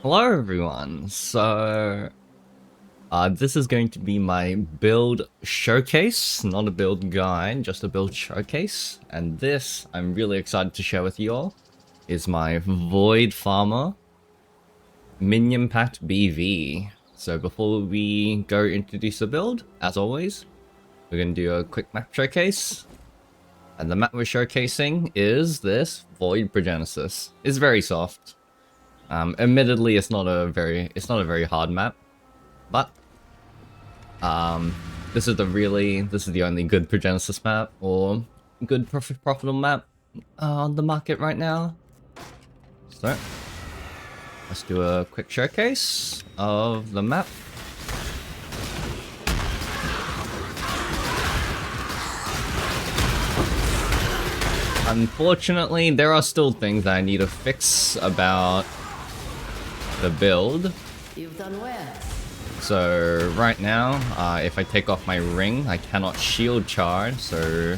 Hello everyone, this is going to be my build showcase, not a build guide, just a build showcase, and this, I'm really excited to share with you all, is my Void Farmer Minion Packed BV. So before we go introduce the build, as always, we're going to do a quick map showcase, and the map we're showcasing is this Void Progenesis. It's very soft. Admittedly, it's not a very hard map, but this is the only good Progenesis map or good profitable map on the market right now. So let's do a quick showcase of the map. Unfortunately, there are still things that I need to fix about the build. You've done well. So right now, if I take off my ring, I cannot shield charge, so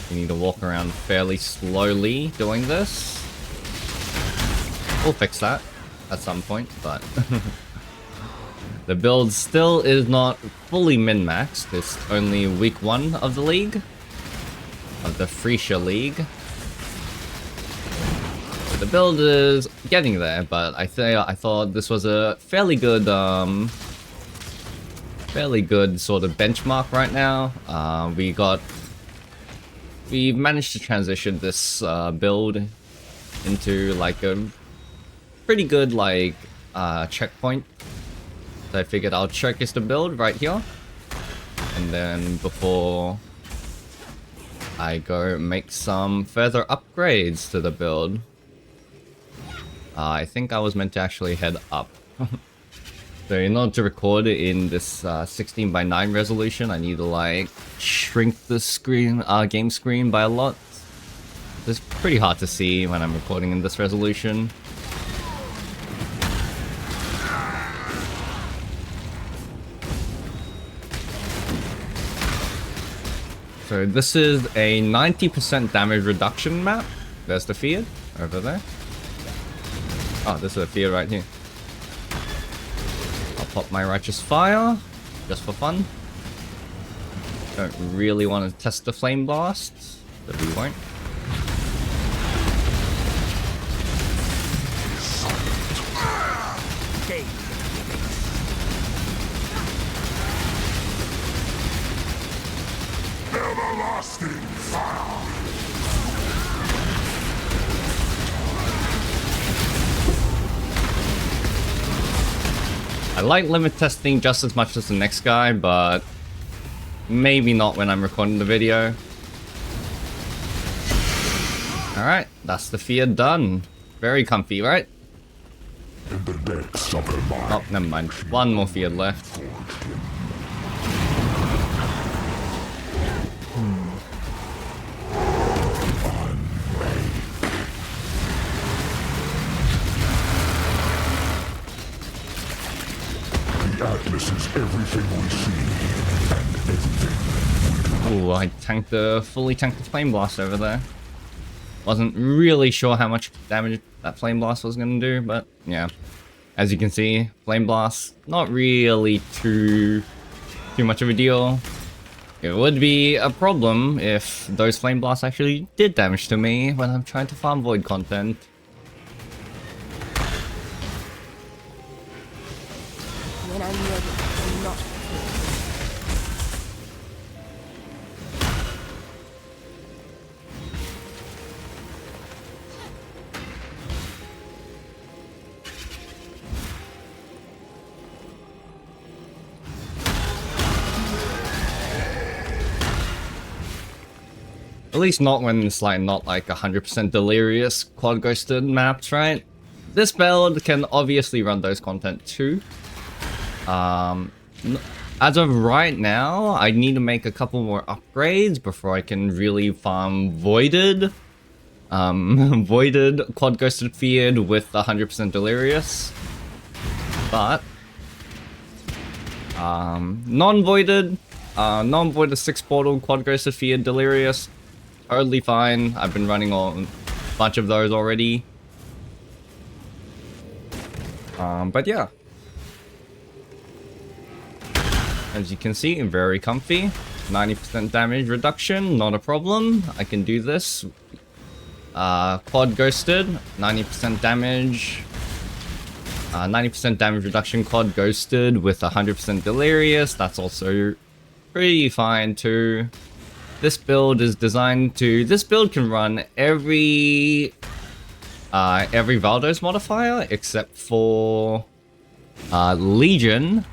you need to walk around fairly slowly doing this. We'll fix that at some point, but the build still is not fully min-maxed. It's only week 1 of the league, of the Phrecia League. The build is getting there, but I thought this was a fairly good sort of benchmark right now. We managed to transition this build into like a pretty good checkpoint. So I figured I'll showcase the build right here, and then before I go make some further upgrades to the build. I think I was meant to actually head up. So in order to record it in this 16:9 resolution, I need to like shrink the screen, game screen by a lot. It's pretty hard to see when I'm recording in this resolution. So this is a 90% damage reduction map. There's the field over there. Oh, this is a field right here. I'll pop my Righteous Fire, just for fun. Don't really want to test the Flame Blast, but we won't. Everlasting fire. I like limit testing just as much as the next guy, but maybe not when I'm recording the video. Alright, that's the fear done. Very comfy, right? In the depths of her mind. Oh, never mind. One more field left. The Atlas is everything we see, and everything we do. Ooh, I fully tanked the Flame Blast over there. Wasn't really sure how much damage that Flame Blast was gonna do, but yeah. As you can see, Flame Blast, not really too much of a deal. It would be a problem if those Flame Blasts actually did damage to me when I'm trying to farm Void content. When I'm ready, I'm not At least not when it's like not like 100% delirious quad ghosted maps, right? This build can obviously run those content too. As of right now, I need to make a couple more upgrades before I can really farm voided quad ghosted feared with 100% delirious. But non-voided 6 portal quad ghosted feared delirious, totally fine. I've been running on a bunch of those already. But yeah. As you can see, very comfy. 90% damage reduction, not a problem. I can do this. Quad ghosted, 90% damage. 90% damage reduction, quad ghosted with 100% delirious. That's also pretty fine too. This build is designed to... This build can run every Valdos modifier except for Legion.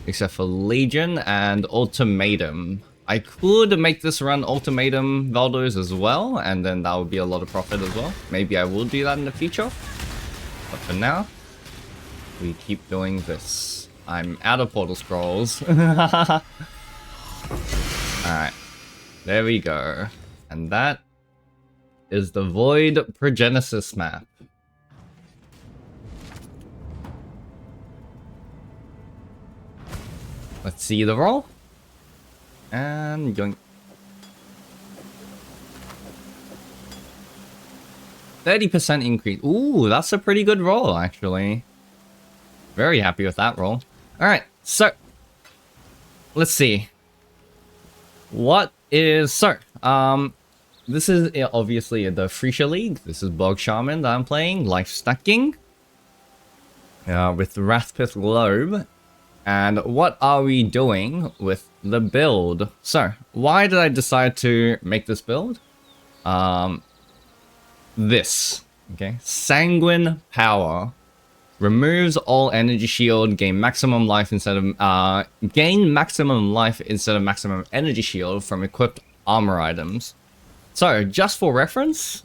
Except for Legion and Ultimatum. I could make this run Ultimatum Valdos as well, and then that would be a lot of profit as well. Maybe I will do that in the future. But for now, we keep doing this. I'm out of Portal Scrolls. Alright. There we go. And that is the Void Progenesis map. Let's see the roll. And going 30% increase. Ooh, that's a pretty good roll, actually. Very happy with that roll. Alright, so let's see. What is this is obviously the Phrecia League. This is Bog Shaman that I'm playing, life stacking. With Wrathpith Globe. And what are we doing with the build? So, why did I decide to make this build? This. Okay. Sanguine Power. Removes all energy shield, gain maximum life instead of maximum energy shield from equipped armor items. So, just for reference,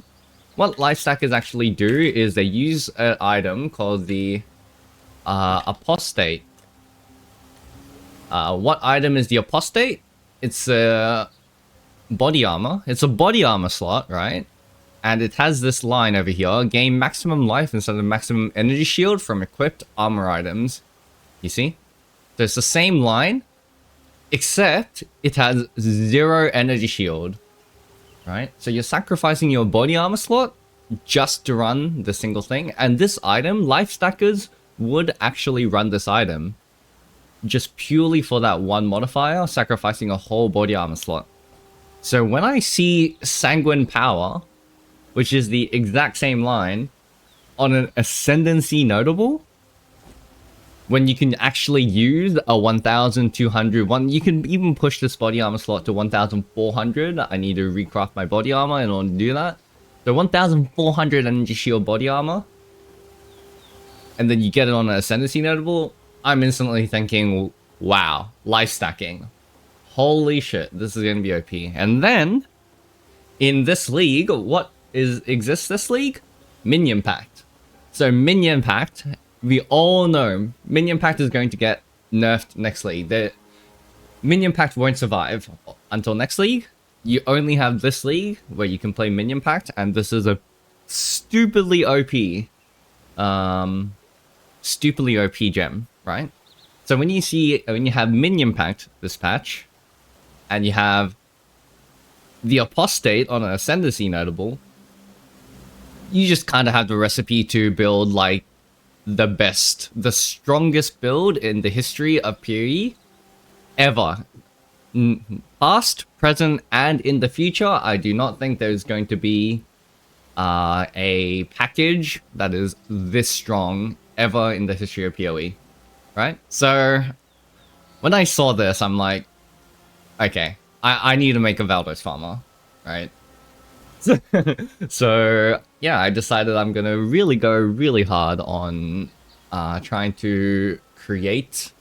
what life stackers actually do is they use an item called the Apostate. What item is the Apostate? It's a body armor. It's a body armor slot, right? And it has this line over here. Gain maximum life instead of maximum energy shield from equipped armor items. You see? So it's the same line, except it has 0 energy shield. Right? So you're sacrificing your body armor slot just to run the single thing. And this item, life stackers would actually run this item just purely for that one modifier, sacrificing a whole body armor slot. So when I see Sanguine Power, which is the exact same line, on an Ascendancy notable, when you can actually use a 1,200 one, you can even push this body armor slot to 1,400. I need to recraft my body armor in order to do that. So 1,400 energy shield body armor, and then you get it on an Ascendancy notable. I'm instantly thinking, wow, life stacking. Holy shit, this is gonna be OP. And then, in this league, what exists this league? Minion Pact. So Minion Pact, we all know Minion Pact is going to get nerfed next league. The Minion Pact won't survive until next league. You only have this league where you can play Minion Pact, and this is a stupidly OP gem, right? So when you have Minion Pact this patch, and you have the Apostate on an Ascendancy notable, you just kind of have the recipe to build like the strongest build in the history of PoE ever. Past, present, and in the future, I do not think there's going to be a package that is this strong ever in the history of PoE, right? So when I saw this, I'm like, okay, I need to make a Valdos farmer, right? So yeah, I decided I'm gonna really go really hard on trying to create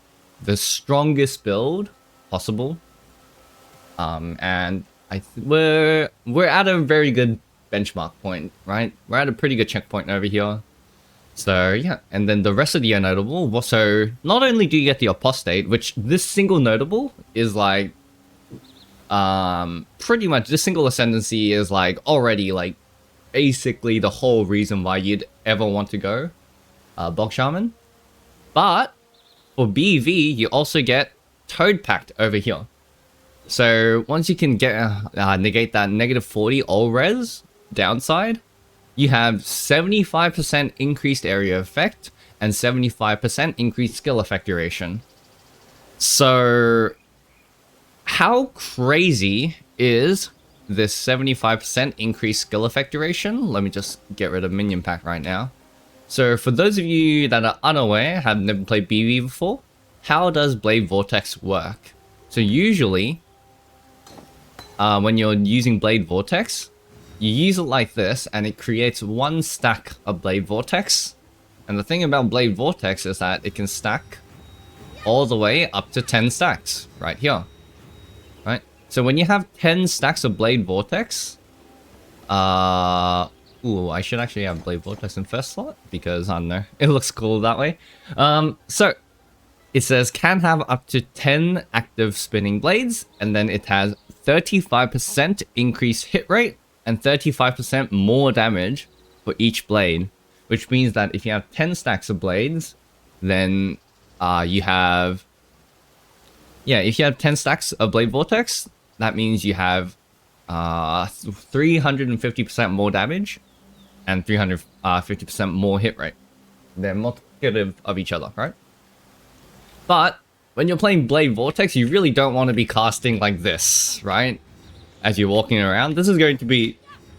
the strongest build possible. And we're at a very good benchmark point, right? We're at a pretty good checkpoint over here. So yeah, and then the rest of the notable. So not only do you get the Apostate, which this single notable is like, pretty much this single Ascendancy is like already like basically the whole reason why you'd ever want to go Bog Shaman. But for BV, you also get Toad Pact over here. So once you can get negate that -40 all res downside, you have 75% increased area effect and 75% increased skill effect duration. So how crazy is this 75% increased skill effect duration? Let me just get rid of minion pack right now. So for those of you that are unaware, have never played BB before, how does Blade Vortex work? So usually, when you're using Blade Vortex, you use it like this and it creates one stack of Blade Vortex. And the thing about Blade Vortex is that it can stack all the way up to 10 stacks right here. Right? So when you have 10 stacks of Blade Vortex, ooh, I should actually have Blade Vortex in first slot because I don't know, it looks cool that way. So it says can have up to 10 active spinning blades, and then it has 35% increased hit rate and 35% more damage for each blade, which means that if you have 10 stacks of blades, then you have, if you have 10 stacks of Blade Vortex, that means you have 350% more damage and 350% more hit rate. They're multiplicative of each other, right? But when you're playing Blade Vortex, you really don't want to be casting like this, right? As you're walking around, this is going to be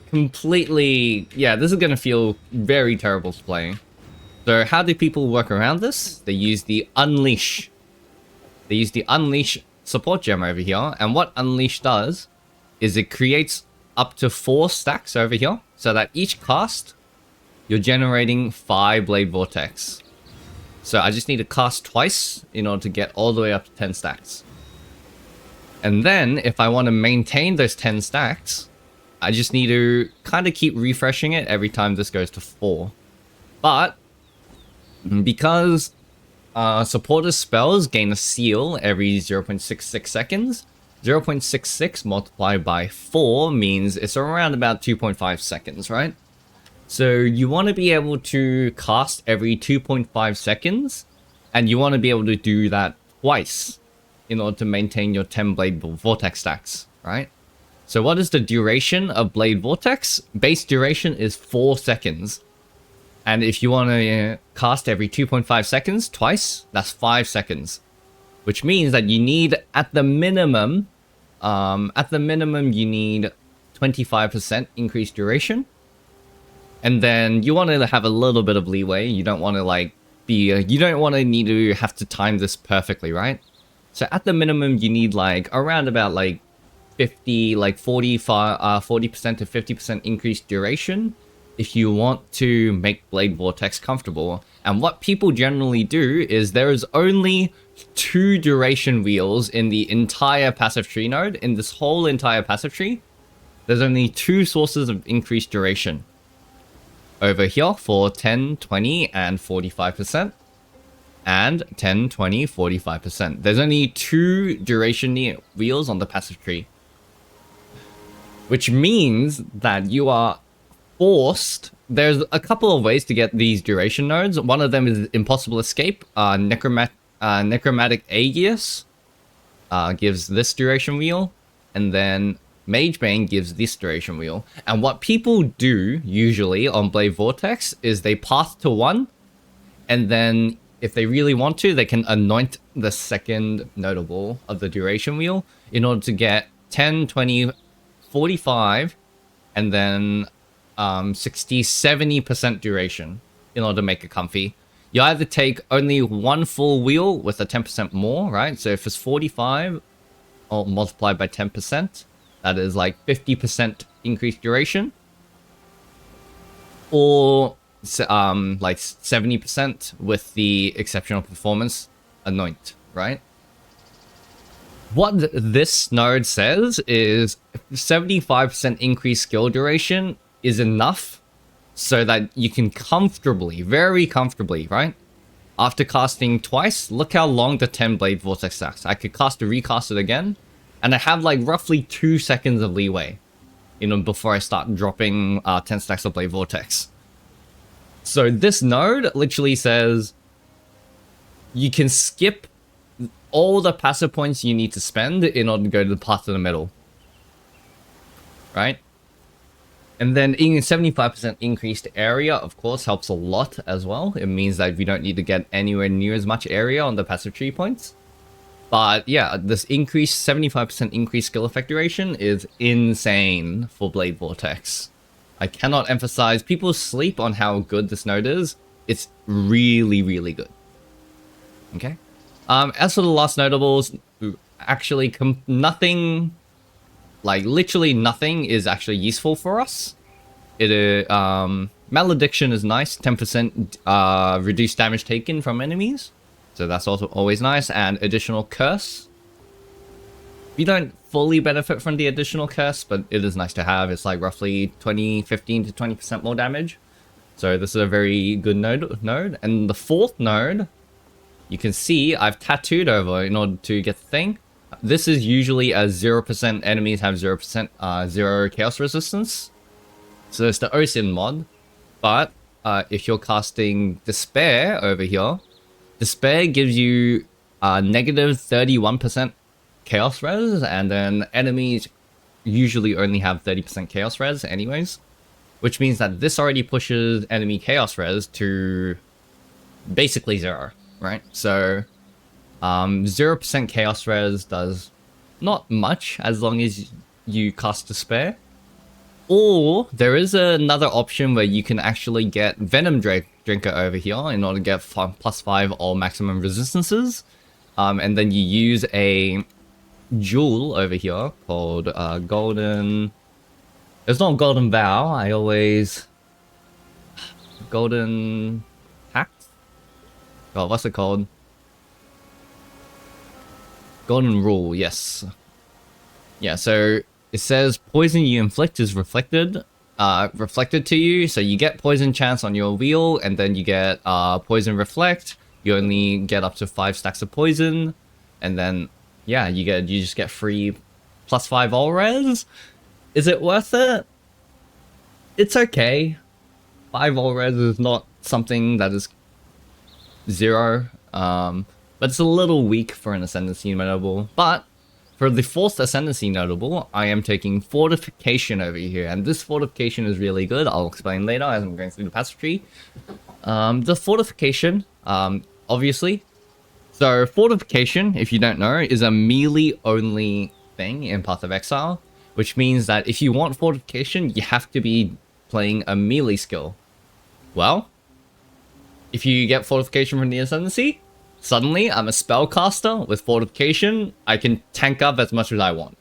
completely, this is going to feel very terrible to play. So how do people work around this? They use the Unleash. They use the Unleash support gem over here, and what Unleash does is it creates up to 4 stacks over here, so that each cast, you're generating 5 Blade Vortex. So I just need to cast twice in order to get all the way up to 10 stacks. And then, if I want to maintain those 10 stacks, I just need to kind of keep refreshing it every time this goes to 4. But, because supporter spells gain a seal every 0.66 seconds, 0.66 multiplied by 4 means it's around about 2.5 seconds, right? So you want to be able to cast every 2.5 seconds, and you want to be able to do that twice in order to maintain your 10 Blade Vortex stacks, right? So what is the duration of Blade Vortex? Base duration is 4 seconds. And if you want to cast every 2.5 seconds twice, that's 5 seconds. Which means that you need, at the minimum, you need 25% increased duration. And then you want to have a little bit of leeway. You don't want to you don't want to need to have to time this perfectly, right? So at the minimum, you need around about 40% to 50% increased duration if you want to make Blade Vortex comfortable. And what people generally do is there is only 2 duration wheels in the entire passive tree node. In this whole entire passive tree, there's only 2 sources of increased duration. Over here for 10, 20, and 45%. And 10, 20, 45%. There's only 2 duration wheels on the passive tree. Which means that you are forced. There's a couple of ways to get these duration nodes. One of them is Impossible Escape. Necromantic Aegis gives this duration wheel. And then Magebane gives this duration wheel. And what people do usually on Blade Vortex is they path to 1, and then if they really want to, they can anoint the second notable of the duration wheel in order to get 10, 20, 45, and then 60, 70% duration in order to make it comfy. You either take only 1 full wheel with a 10% more, right? So if it's 45 or multiplied by 10%, that is 50% increased duration. Or 70% with the exceptional performance anoint, right? What this node says is 75% increased skill duration is enough so that you can comfortably, very comfortably, right? After casting twice, look how long the 10 Blade Vortex stacks. I could recast it again, and I have roughly 2 seconds of leeway, before I start dropping 10 stacks of Blade Vortex. So this node literally says you can skip all the passive points you need to spend in order to go to the path to the middle. Right? And then 75% increased area, of course, helps a lot as well. It means that we don't need to get anywhere near as much area on the passive tree points. But yeah, this increased 75% increased skill effect duration is insane for Blade Vortex. I cannot emphasize, people sleep on how good this node is. It's really, really good. Okay. As for the last notables, actually nothing, like literally nothing is actually useful for us. Malediction is nice, 10% reduced damage taken from enemies. So that's also always nice, and additional curse. We don't fully benefit from the additional curse, but it is nice to have. It's like roughly 15 to 20% more damage. So this is a very good node. And the fourth node, you can see I've tattooed over in order to get the thing. This is usually a 0% enemies have 0% zero chaos resistance. So it's the OSIN mod. But if you're casting Despair over here, Despair gives you negative 31% chaos res, and then enemies usually only have 30% chaos res anyways, which means that this already pushes enemy chaos res to basically 0, right? So 0% chaos res does not much as long as you cast Despair. Or there is another option where you can actually get Venom Drinker over here in order to get +5 all maximum resistances. And then you use a jewel over here called Golden... It's not Golden Vow, I always... Golden... Pact? Oh, what's it called? Golden Rule, yes. Yeah, so it says poison you inflict is reflected to you, so you get poison chance on your wheel, and then you get poison reflect. You only get up to 5 stacks of poison, and then yeah, you just get free +5 all res. Is it worth it? It's okay. 5 all res is not something that is 0, but it's a little weak for an Ascendancy notable. But for the 4th Ascendancy notable, I am taking Fortification over here, and this Fortification is really good. I'll explain later as I'm going through the passive tree. The Fortification, obviously. So Fortification, if you don't know, is a melee-only thing in Path of Exile, which means that if you want Fortification, you have to be playing a melee skill. Well, if you get Fortification from the Ascendancy, suddenly, I'm a spellcaster with Fortification. I can tank up as much as I want.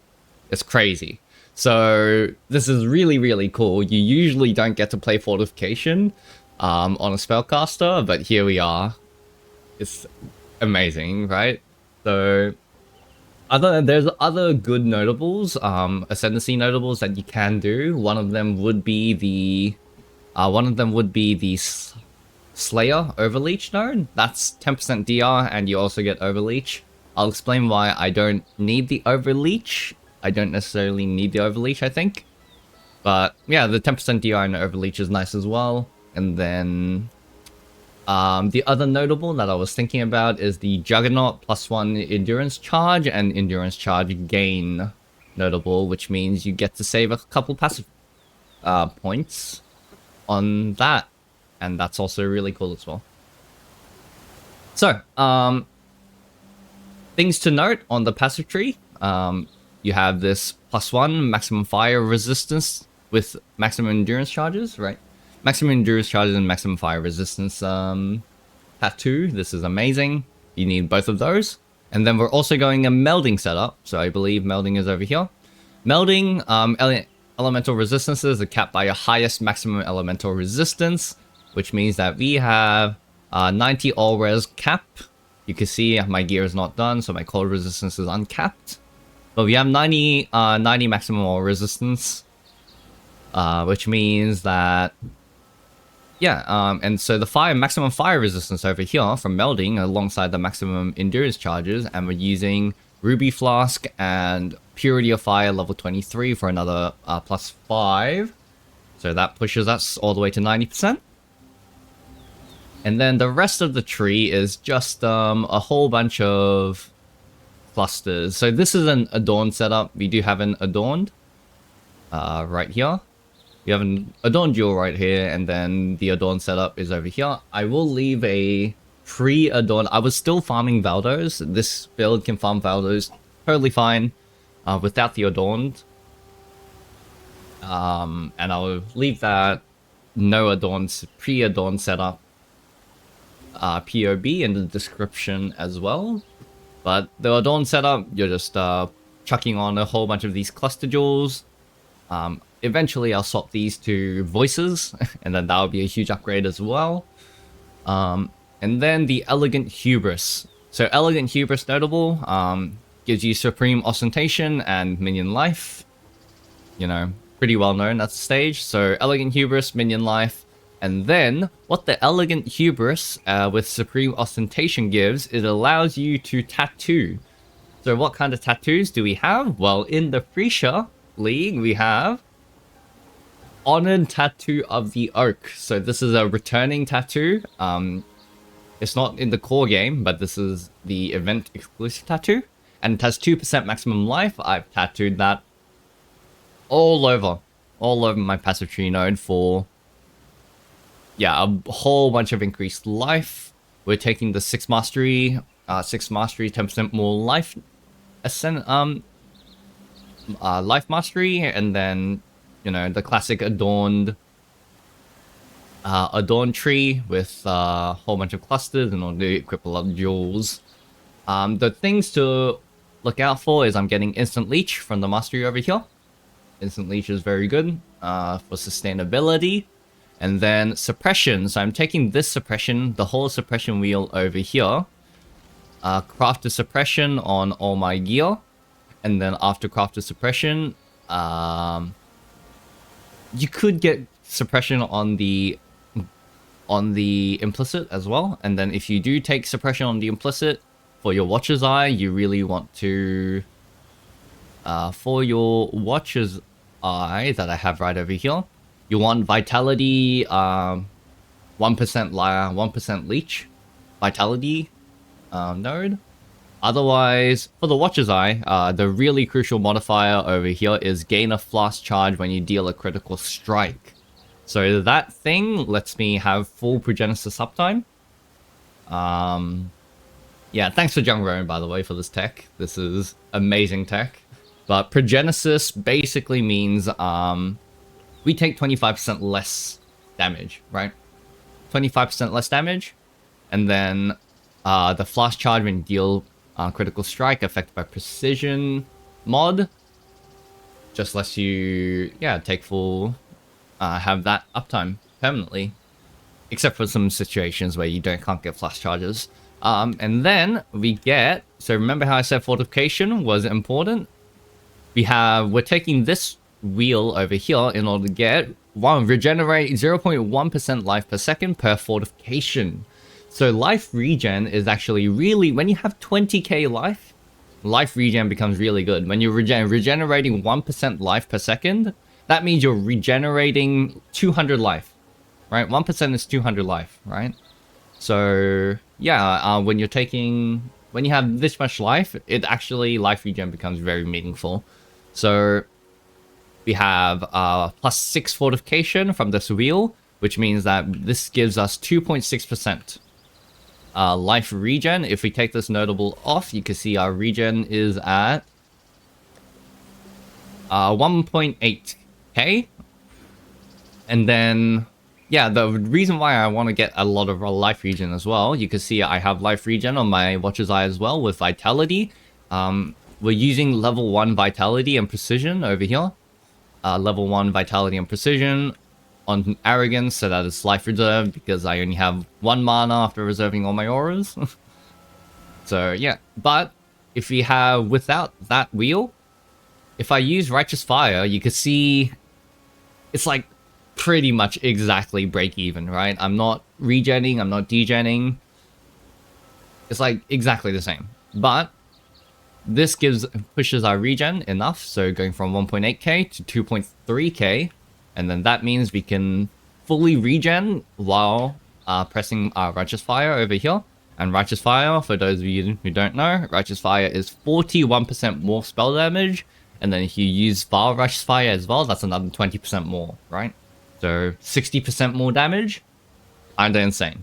It's crazy. So this is really, really cool. You usually don't get to play Fortification on a spellcaster, but here we are. It's amazing, right? So there's other good notables, Ascendancy notables that you can do. One of them would be the Slayer Overleach node. That's 10% DR, and you also get Overleach. I'll explain why I don't need the Overleach. I don't necessarily need the Overleach, I think. But yeah, the 10% DR and Overleach is nice as well. And then the other notable that I was thinking about is the Juggernaut +1 Endurance Charge and Endurance Charge Gain notable, which means you get to save a couple passive points on that. And that's also really cool as well. So, things to note on the passive tree. You have this +1 maximum fire resistance with maximum endurance charges, right? Maximum endurance charges and maximum fire resistance tattoo. This is amazing. You need both of those. And then we're also going a melding setup. So I believe melding is over here. Melding, elemental resistances are capped by your highest maximum elemental resistance, which means that we have 90 all res cap. You can see my gear is not done, so my cold resistance is uncapped. But we have 90 maximum all resistance, which means that yeah, and so the maximum fire resistance over here from melding alongside the maximum endurance charges, and we're using Ruby Flask and Purity of Fire level 23 for another +5. So that pushes us all the way to 90%. And then the rest of the tree is just a whole bunch of clusters. So this is an adorned setup. We do have an adorned right here. We have an Adorn Duel right here, and then the Adorn setup is over here. I will leave a pre-Adorn. I was still farming Valdos. This build can farm Valdos totally fine without the Adorned. And I'll leave that no Adorns, pre-Adorn setup POB in the description as well. But the Adorn setup, you're just chucking on a whole bunch of these cluster jewels. Eventually I'll swap these to voices, and then that'll be a huge upgrade as well. And then the Elegant Hubris. So Elegant Hubris, notable, gives you Supreme Ostentation and Minion Life. You know, pretty well known at the stage. So Elegant Hubris, Minion Life. And then, what the Elegant Hubris with Supreme Ostentation gives, it allows you to tattoo. So what kind of tattoos do we have? Well, in the Phrecia League, we have Honored Tattoo of the Oak. So this is a returning tattoo. It's not in the core game, but this is the event exclusive tattoo. And it has 2% maximum life. I've tattooed that all over my passive tree node for, yeah, a whole bunch of increased life. We're taking the 6 mastery, 10% more life, life mastery, and then, you know, the classic adorned tree with a whole bunch of clusters and all the equip a lot of jewels. The things to look out for is I'm getting instant leech from the mastery over here. Instant leech is very good for sustainability. And then suppression. So I'm taking this suppression, the whole suppression wheel over here. Craft a suppression on all my gear. And then after craft a suppression, you could get suppression on the implicit as well. And then if you do take suppression on the implicit, for your Watcher's Eye, you really want to... for your Watcher's Eye that I have right over here, you want Vitality 1% 1% Leech Vitality node. Otherwise, for the Watcher's Eye, the really crucial modifier over here is gain a flash charge when you deal a critical strike. So that thing lets me have full Progenesis uptime. Yeah, thanks to Jungro, by the way, for this tech. This is amazing tech. But Progenesis basically means we take 25% less damage, right? 25% less damage. And then the flash charge when you deal critical strike affected by precision mod just lets you, yeah, take full, have that uptime permanently. Except for some situations where you can't get flash charges. And then we get, so remember how I said fortification was important? We're taking this wheel over here in order to get regenerate 0.1% life per second per fortification. So life regen is actually really, when you have 20k life regen becomes really good. When you're regenerating 1% life per second, that means you're regenerating 200 life, right? 1% is 200 life, right? So yeah, when you have this much life, life regen becomes very meaningful. So we have +6 fortification from this wheel, which means that this gives us 2.6% life regen. If we take this notable off, you can see our regen is at 1.8k. And then, yeah, the reason why I want to get a lot of life regen as well, you can see I have life regen on my Watcher's Eye as well with Vitality. We're using level 1 Vitality and Precision over here. Level 1 Vitality and Precision on Arrogance, so that it's life reserved because I only have 1 mana after reserving all my auras. So yeah, but if we have without that wheel, if I use Righteous Fire, you can see it's like pretty much exactly break even, right? I'm not regenning, I'm not degenning. It's like exactly the same. But this pushes our regen enough, so going from 1.8k to 2.3k, and then that means we can fully regen while pressing our Righteous Fire over here. And Righteous Fire, for those of you who don't know, Righteous Fire is 41% more spell damage And then if you use Fire Rush Fire as well, that's another 20% more, right? So 60% more damage. Kinda insane.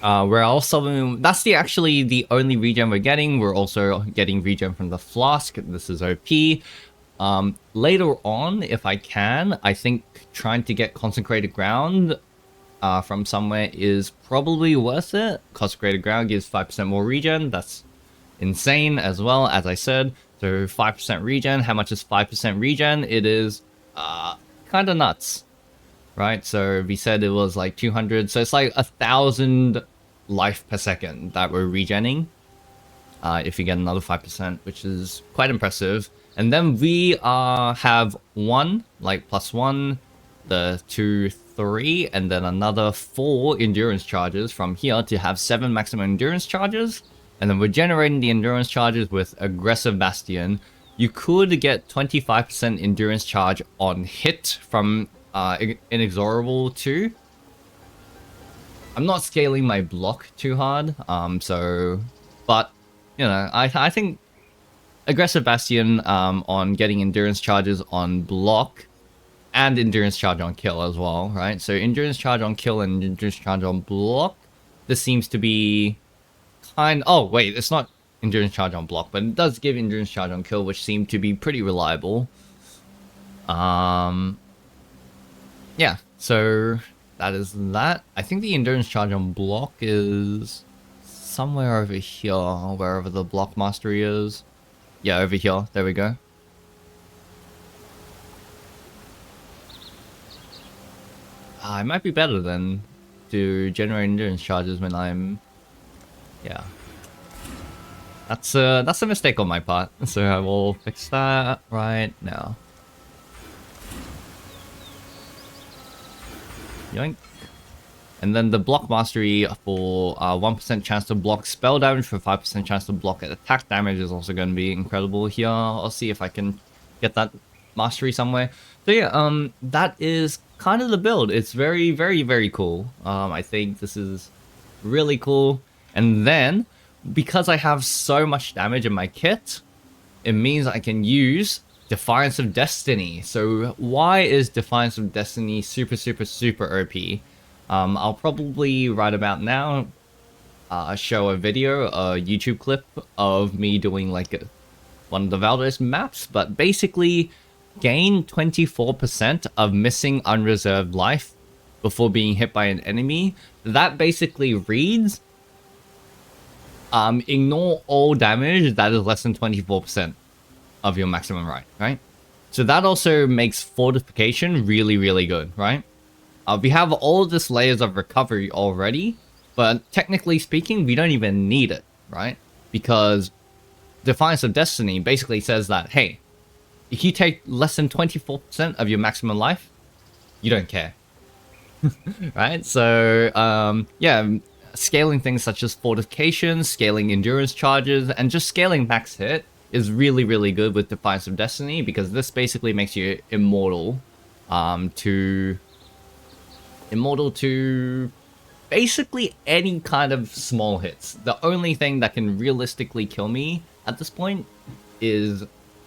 We're also, that's actually the only regen we're getting. We're also getting regen from the Flask. This is OP. Later on, if I can, I think trying to get Consecrated Ground from somewhere is probably worth it. Consecrated Ground gives 5% more regen. That's insane as well, as I said. So 5% regen. How much is 5% regen? It is kind of nuts, right? So we said it was like 200. So it's like 1,000 life per second that we're regenning. If you get another 5%, which is quite impressive. And then we have one, like +1, the 2, 3, and then another 4 endurance charges from here to have 7 maximum endurance charges. And then we're generating the endurance charges with Aggressive Bastion. You could get 25% endurance charge on hit from Inexorable too. I'm not scaling my block too hard, but you know, I think Aggressive Bastion on getting endurance charges on block and endurance charge on kill as well, right? So endurance charge on kill and endurance charge on block. This seems to be oh wait, it's not endurance charge on block, but it does give endurance charge on kill, which seem to be pretty reliable. Yeah, so that is that. I think the endurance charge on block is somewhere over here, wherever the block mastery is. Yeah, over here. There we go. It might be better than to generate endurance charges when I'm... Yeah. That's a mistake on my part, so I will fix that right now. Yoink. And then the block mastery for 1% chance to block spell damage for 5% chance to block attack damage is also going to be incredible here. I'll see if I can get that mastery somewhere. So yeah, that is kind of the build. It's very, very, very cool. I think this is really cool. And then, because I have so much damage in my kit, it means I can use Defiance of Destiny. So why is Defiance of Destiny super, super, super OP? I'll probably right about now show a video, a YouTube clip of me doing like one of the Valdos maps, but basically gain 24% of missing unreserved life before being hit by an enemy. That basically reads, ignore all damage that is less than 24% of your maximum right? So that also makes fortification really, really good, right? We have all this layers of recovery already, but technically speaking, we don't even need it, right? Because Defiance of Destiny basically says that, hey, if you take less than 24% of your maximum life, you don't care. Right? So, yeah, scaling things such as fortification, scaling endurance charges, and just scaling max hit is really, really good with Defiance of Destiny, because this basically makes you immortal to basically any kind of small hits. The only thing that can realistically kill me at this point is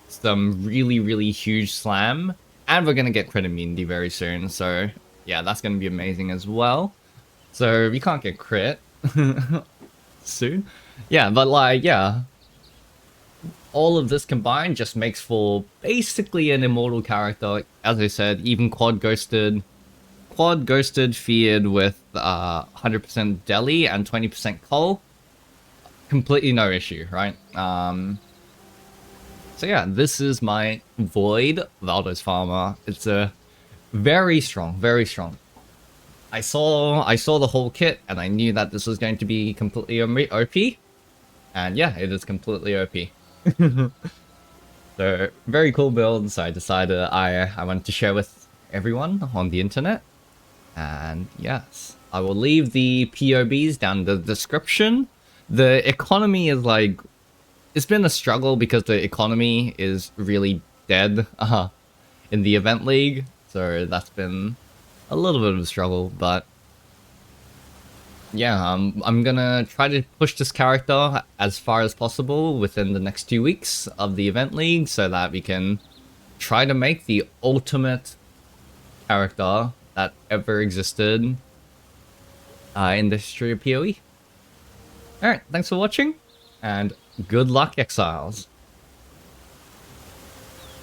some really, really huge slam, and we're gonna get crit immunity very soon, so yeah, that's gonna be amazing as well. So we can't get crit soon. Yeah, but like, yeah, all of this combined just makes for basically an immortal character. As I said, even quad ghosted, feared with 100% deli and 20% coal, completely no issue, right? So yeah, this is my Void Valdos Farmer. It's a very strong, very strong. I saw the whole kit and I knew that this was going to be completely OP, and yeah, it is completely OP. So very cool build. So I decided I wanted to share with everyone on the internet. And yes, I will leave the POBs down in the description. The economy is like, it's been a struggle because the economy is really dead in the event league. So that's been a little bit of a struggle, but yeah, I'm gonna try to push this character as far as possible within the next 2 weeks of the event league so that we can try to make the ultimate character that ever existed in the history of PoE. Alright, thanks for watching, and good luck, Exiles.